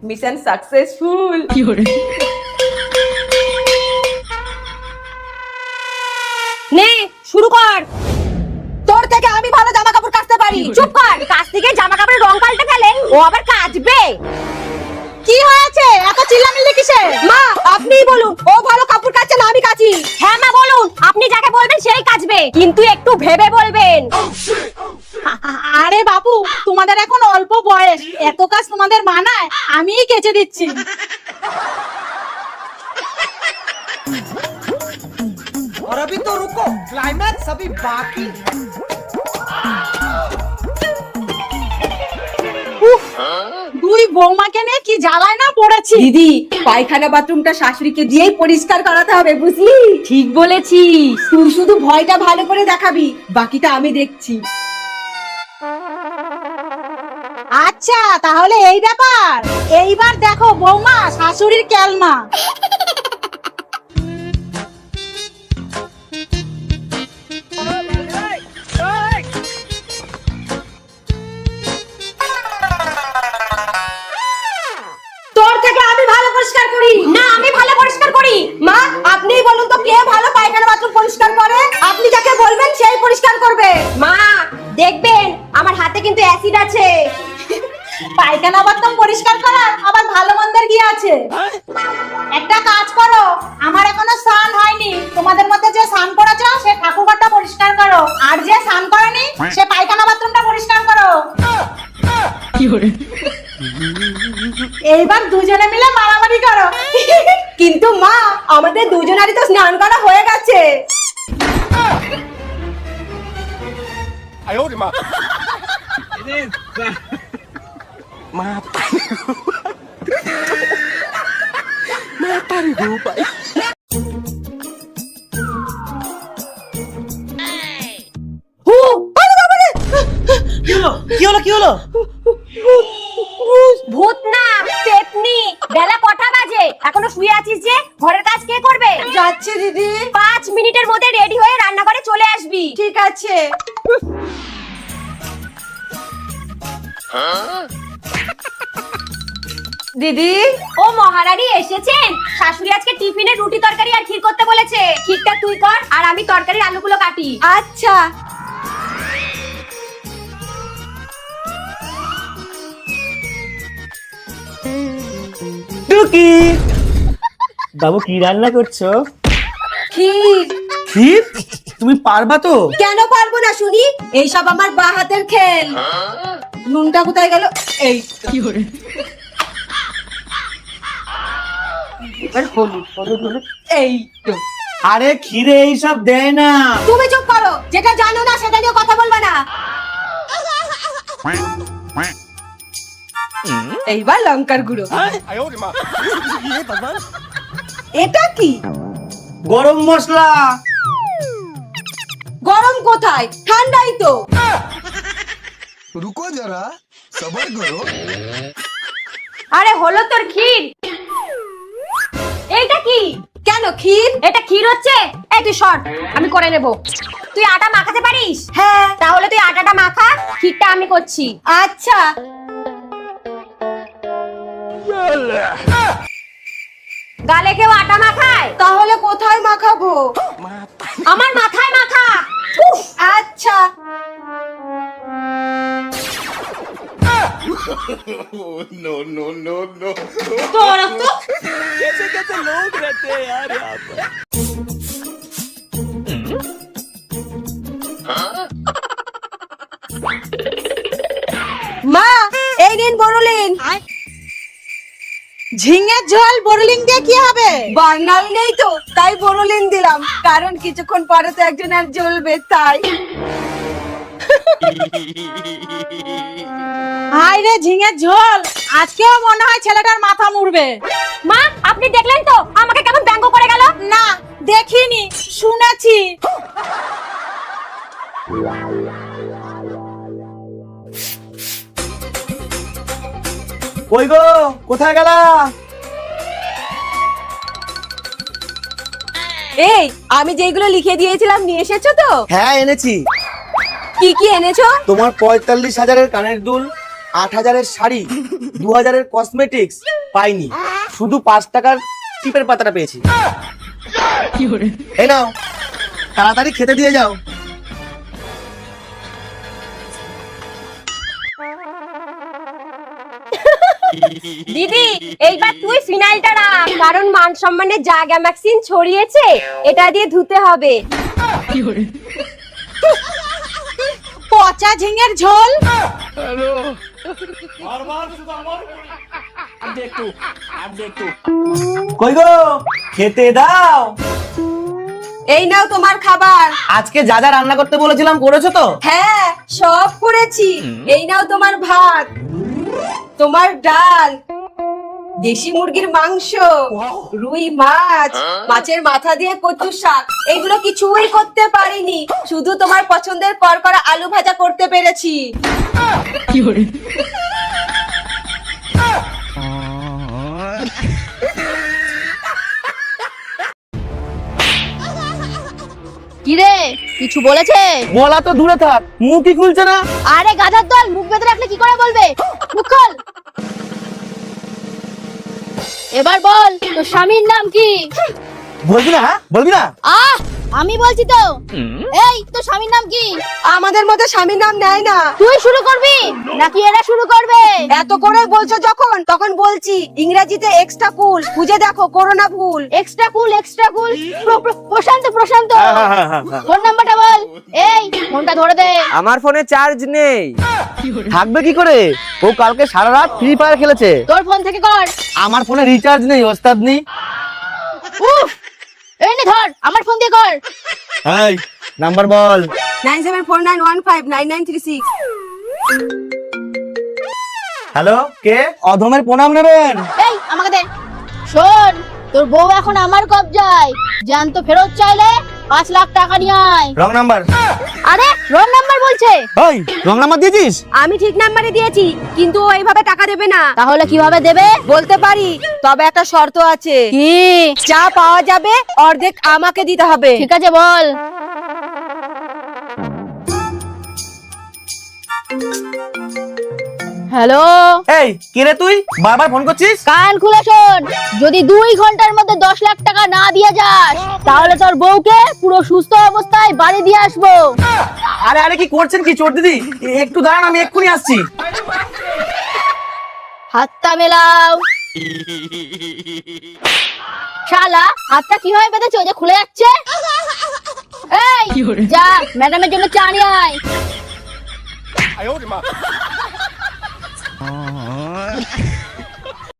Mission successful. নে শুরু কর। তোর থেকে আমি ভালো জামা কাপড় কাচতে পারি। চুপ কর, কাজ থেকে জামা কাপড়ের রং পাল্টে ফেলে ও আবার কাচবে। কি হয়েছে এত চিল্লামিল্লি কিসে? মা আপনিই বলুন, ও ভালো কাপড় কাচে না আমি কাচি? হ্যাঁ মা বলুন, আপনি যাকে বলবেন সেই কাচবে, কিন্তু একটু ভেবে বলবেন। আরে বাবু, তোমাদের এখন অল্প বয়স, এত কাজ তোমাদের মানায়? আমিই কেচে দিচ্ছি। और अभी तो रुको, क्लाइमैक्स अभी बाकी है। দুই বৌমাকে নিয়ে কি জ্বালায় না পড়েছি। দিদি, পায়খানা বাথরুমটা শাশুড়িকে দিয়েই পরিষ্কার করাতে হবে, বুঝলি? ঠিক বলেছিস। তুই শুধু ভয়টা ভালো করে দেখাবি, বাকিটা আমি দেখছি। আচ্ছা তাহলে এই ব্যাপার। এইবার দেখো বৌমা শাশুড়ির ক্যালমা। তোর থেকে আমি ভালো পরিষ্কার করি। না, আমি ভালো পরিষ্কার করি। মা আপনিই বলুন তো, কে ভালো পায়খানা বাথরুম পরিষ্কার করে? আপনি যাকে বলবেন সেই পরিষ্কার করবে। মা দেখবেন আমার হাতে কিন্তু অ্যাসিড আছে। পায়খানা বাথরুম পরিষ্কার করার আবার ভালো মন্দের কি আছে? একটা কাজ করো, আমার এখনো স্নান হয়নি, তোমাদের মধ্যে যে স্নান করেছো সে ঠাকুরঘরটা পরিষ্কার করো, আর যে স্নান করেনি সে পায়খানা বাথরুমটা পরিষ্কার করো। এইবার দুজনে মিলে মারামারি করো। কিন্তু মা আমাদের দুজনারই তো স্নান করা হয়ে গেছে। কি হলো? ভূত না পেতনি। বেলা কটা বাজে, এখনো শুয়ে আছিস যে? ঘরের কাজ কে করবে? যাচ্ছে দিদি। 5 মিনিটের মধ্যে রেডি হয়ে রান্নাঘরে চলে আসবি। ঠিক আছে। দিদি, ও মহারানী এসেছেন। শাশুড়ি আজকে টিফিনে রুটি তরকারি আর ক্ষীর করতে বলেছে। ক্ষীরটা তুই কর আর আমি তরকারির আলুগুলো কাটি। আচ্ছা। টুকি বাবু কি রান্না করছো? ক্ষীর। ক্ষীর? তুমি পারবা তো? কেন পারবো না শুনি, এইসব আমার বা হাতের খেল। নুনটা কোথায় গেল? এই কি করে? এবার হলুদ। এই তো। আরে ক্ষীরে এইসব দেয় না। তুমি চুপ করো, যেটা জানো না সেটা নিয়ে কথা বলবা না। এইবার লঙ্কার গুঁড়ো। এটা কি? গরম মশলা। গরম কোথায়, ঠান্ডাই তো। रुको जरा सबर करो। আরে হলো তোর ক্ষীর। এইটা কি? কেন ক্ষীর? এটা ক্ষীর হচ্ছে? এই তুই সর, আমি করে নেব। তুই আটা মাখাতে পারিস? হ্যাঁ। তাহলে তুই আটাটা মাখা, ক্ষীরটা আমি করছি। আচ্ছা। গালে কেউ আটা মাখায়? তাহলে কোথায় মাখাবো? আমার মাথায় মাখা। উফ, আচ্ছা। তোর তো মা এই নিন বড়লিন। ঝিঙের ঝোল বড়লিন দিয়ে কি হবে? বার্নাল নেই তো, তাই বড়লিন দিলাম, কারণ কিছুক্ষণ পরে তো একজন আর জ্বলবে তাই। হাই রে ঝিঙের ঝোল, আজকেও মনে হয় ছেলেটার মাথা মুড়বে। মা আপনি দেখলেন তো আমাকে কেমন ব্যঙ্গ করে গেল? না দেখিনি, শুনেছি। কই গো, কোথায় গেলা? এই আমি যেগুলো লিখে দিয়েছিলাম নিয়ে এসেছো তো? হ্যাঁ এনেছি। কি কি এনেছো? তোমার 45,000-এর কানের দুল, 8,000-এর শাড়ি, 2,000-এর কসমেটিক্স, পাইনি, শুধু 5 টাকার টিপের পাতাটা পেয়েছি। এই নাও, তাড়াতাড়ি খেতে দিয়ে যাও। দিদি এইবার তুই ফিনাইলটা রাখ, কারণ মান সম্মানের জায়গা ম্যাক্সিন ছড়িয়েছে, এটা দিয়ে ধুতে হবে। পচা ঝিঙের ঝোল। কই গো, খেতে দাও। এই নাও তোমার খাবার। আজকে যা যা রান্না করতে বলেছিলাম করেছো তো? হ্যাঁ সব করেছি। এই নাও তোমার ভাত, তোমার ডাল, দেশি মুরগির মাংস, রুই মাছ, মাছের মাথা দিয়ে কচুর শাক। এগুলো কিছুই করতে পারিনি, শুধু তোমার পছন্দের করকরা আলু ভাজা করতে পেরেছি। কিরে কিছু বলেছে? বলা তো দূরে থাক, মুখই খুলছে না। আরে গাধার দল, মুখ বেঁধে রাখলে কি করে বলবে? মুখ খোল। এবার বল তোর স্বামীর নাম কি? বলবি না? হ্যাঁ বলবি না? আমি বলছি তো। এই তোর স্বামীর নাম কি? আমাদের মধ্যে স্বামীর নাম নেয় না। তুই শুরু করবি নাকি এরা শুরু করবে? এত করে বলছো যখন, তখন বলছি ইংরেজিতে এক্সট্রা কুল, খুঁজে দেখো করোনা ভুল। এক্সট্রা কুল, এক্সট্রা কুল। প্রশান্ত, প্রশান্ত, হ্যাঁ। ফোন নাম্বারটা বল। এই ফোনটা ধরে দে। আমার ফোনে চার্জ নেই। থাকবে কি করে? ও কালকে সারা রাত ফ্রি ফায়ার খেলেছে। তোর ফোন থেকে কর। আমার ফোনে রিচার্জ নেই ওস্তাদ নি। উফ, এই নে ধর, আমার ফোন দিয়ে কর। এই নাম্বার বল। 9749159936। হ্যালো, কে? অধমের প্রণাম নেবেন। এই আমাকে দে। শোন, তোর বউ এখন আমার কবজায়, জ্যান্ত ফেরত চাইলে 5 লাখ টাকা নিয়ে আয়। Wrong number. আরে রং নাম্বার বলছে। ওই রং নাম্বার দিয়েছিস? আমি ঠিক নাম্বারে দিয়েছি, কিন্তু ও এইভাবে টাকা দেবে না। তাহলে কিভাবে দেবে? বলতে পারি, তবে একটা শর্ত আছে। কি? যা পাওয়া যাবে অর্ধেক আমাকে দিতে হবে। ঠিক আছে বল। হ্যালো, এই কে রে তুই? বারবার ফোন করছিস? কান খুলে শোন, যদি 2 ঘন্টার মধ্যে 10 লাখ টাকা না দিয়ে যাস, তাহলে তোর বউকে পুরো সুস্থ অবস্থায় বাড়ি দিয়ে আসবো। আরে আরে কি করছেন কি চোর দিদি? একটু দাঁড়ান, আমি এক্ষুনি আসছি। হাতটা মেলাও। শালা হাতটা কিভাবে বেঁধেছে যে খুলে যাচ্ছে? এই যা ম্যাডামের জন্য চা নিয়ে আয়।